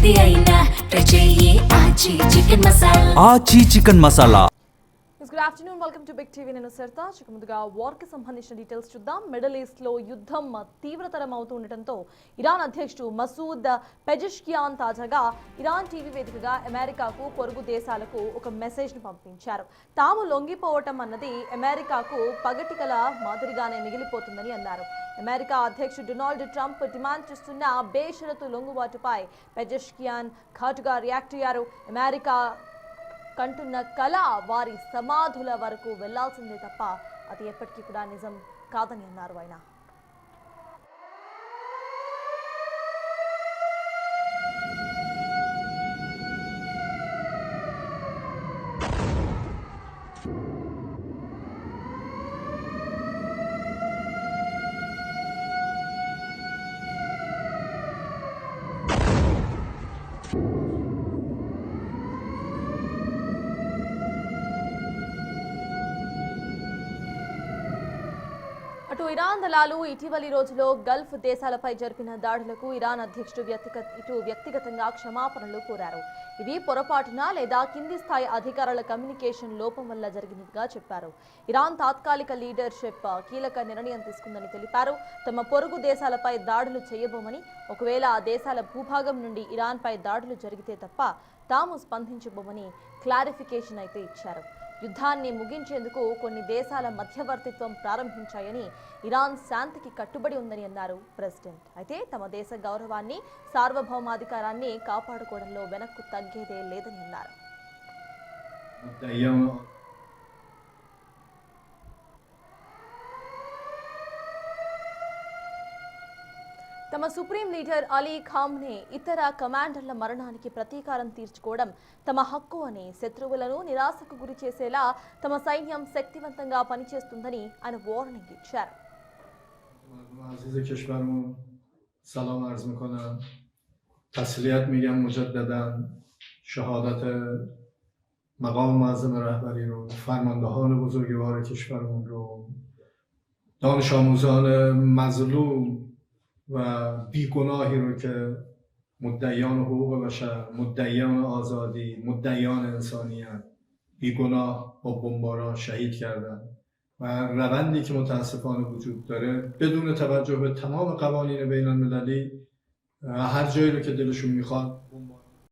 ఏది అయినా ట్రై చెయ్యి ఆచి chicken masala. Aachi chicken masala. Good afternoon, welcome to Big TV. నేను సరిత. ముందుగా వార్కి సంబంధించిన డీటెయిల్స్ చూద్దాం. మిడిల్ ఈస్ట్లో యుద్ధం తీవ్రతరం అవుతుండటంతో ఇరాన్ అధ్యక్షుడు మసూద్ పెజెష్కియాన్ తాజాగా ఇరాన్ టీవీ వేదికగా అమెరికాకు, పొరుగు దేశాలకు ఒక మెసేజ్ను పంపించారు. తాము లొంగిపోవటం అన్నది అమెరికాకు పగటికల మాదిరిగానే మిగిలిపోతుందని అన్నారు. అమెరికా అధ్యక్షుడు డొనాల్డ్ ట్రంప్ డిమాండ్ చేస్తున్న బేషరతు లొంగుబాటుపై పెజెష్కియాన్ ఘాటుగా రియాక్ట్ అయ్యారు. అమెరికా కంటున్న కళ వారి సమాధుల వరకు వెళ్లాల్సిందే తప్ప అది ఎప్పటికీ కూడా నిజం కాదని అన్నారు ఆయన. అటు ఇరాన్ దళాలు ఇటీవలి రోజుల్లో గల్ఫ్ దేశాలపై జరిపిన దాడులకు ఇరాన్ అధ్యక్షుడు వ్యక్తిగతంగా క్షమాపణలు కోరారు. ఇది పొరపాటున లేదా కింది స్థాయి అధికారుల కమ్యూనికేషన్ లోపం వల్ల జరిగినట్టుగా చెప్పారు. ఇరాన్ తాత్కాలిక లీడర్షిప్ కీలక నిర్ణయం తీసుకుందని తెలిపారు. తమ పొరుగు దేశాలపై దాడులు చేయబోమని, ఒకవేళ ఆ దేశాల భూభాగం నుండి ఇరాన్పై దాడులు జరిగితే తప్ప తాము స్పందించబోమని క్లారిఫికేషన్ అయితే ఇచ్చారు. యుద్ధాన్ని ముగించేందుకు కొన్ని దేశాల మధ్యవర్తిత్వం ప్రారంభించాయని, ఇరాన్ శాంతికి కట్టుబడి ఉందని అన్నారు ప్రెసిడెంట్. అయితే తమ దేశ గౌరవాన్ని, సార్వభౌమాధికారాన్ని కాపాడుకోవడంలో వెనక్కు తగ్గేదే లేదని అన్నారు. తమ సుప్రీం లీడర్ అలీ ఖామ్నే ఇతర కమాండర్ల మరణానికి ప్రతీకారం తీర్చుకోవడం తమ హక్కు అని, శత్రువులను నిరాశకు గురి చేసేలా తమ సైన్యం శక్తివంతంగా పనిచేస్తుందని ఆయన వార్నింగ్ ఇచ్చారు. سلام عرض میکنم. تسلیت میگم مجددا. شهادت مقام معظم رهبری رو، فرماندهان بزرگوار کشورمون رو، دانش آموزان مظلوم و بیگناهی رو که مدعیان حقوق بشر، مدعیان آزادی، مدعیان انسانیت بیگناه با بمباران شهید کردن و روندی که متاسفانه وجود داره بدون توجه به تمام قوانین بین المللی هر جایی رو که دلشون میخواد